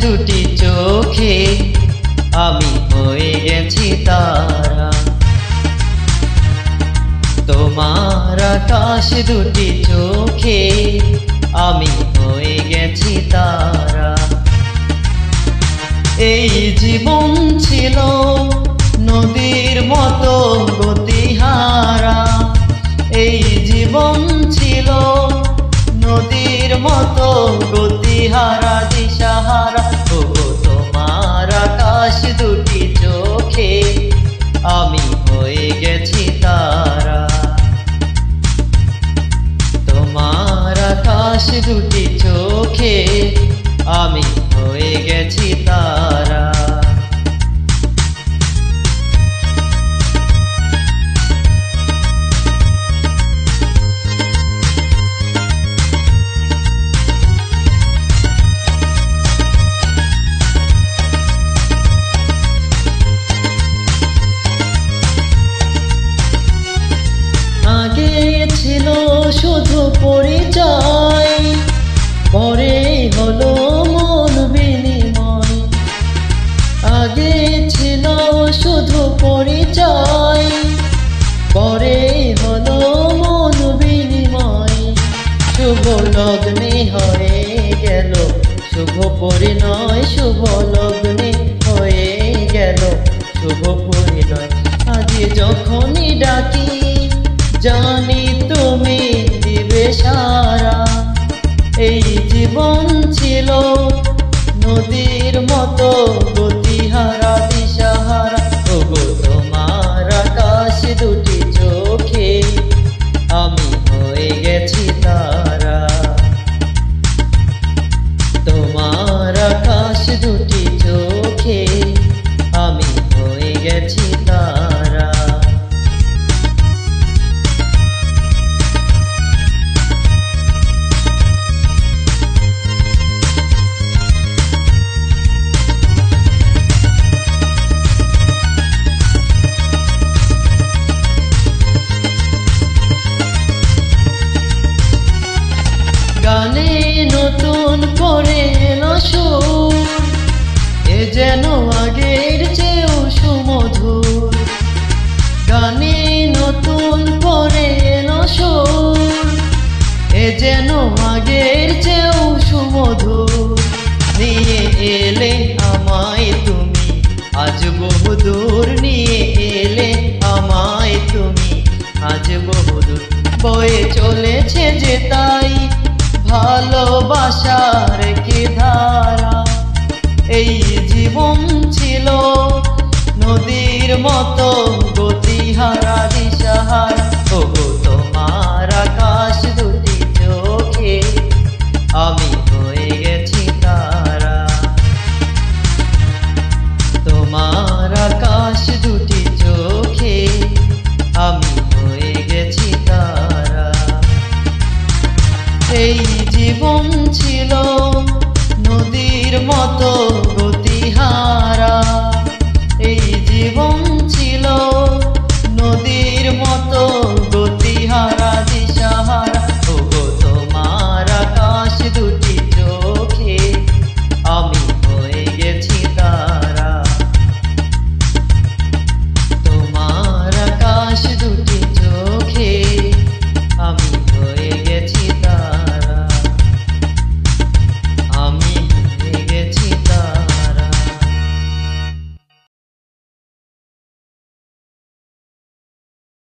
দুটি চোখে আমি হয়ে গেছি তারা। তোমার আকাশ দুটি চোখে আমি হয়ে গেছি তারা। এই জীবন ছিল নদীর মতো গতিহারা, এই জীবন ছিল নদীর মতো গতিহারা দিশাহারা। ওগো তোমার আকাশ দুটি চোখে আমি হয়ে গেছি তারা। তোমার আকাশ দুটি চোখে আমি হয়ে গেছি তারা। আগে ছিল শুধু পরিচয়, পরে হলো মন বিনিময়। আগে ছিল শুধু পরিচয়, পরে হলো মন বিনিময়। শুভ লগ্নে হয়ে গেল শুভ পরিণয়, শুভ লগ্নে হয়ে গেল শুভ পরিণয়। আজ যখনই ডাকি জানি তুমি দিবে সারা। এই জীবন ছিল নদীর মতো গতিহারা দিশাহারা। ওগো তোমার আকাশ দুটি চোখে আমি হয়ে গেছি তারা। তোমার আকাশ দুটি চোখে আমি হয়ে গেছি তারা। গানে নতুন করে এলো সুর, এ যেন আগের চেয়েও সুমধুর। গানে নতুন করে এলো সুর, এ যেন আগের চেয়েও সুমধুর। নিয়ে এলে আমায় তুমি আজ বহুদূর, নিয়ে এলে আমায় তুমি আজ বহুদূর। বয়ে চলেছে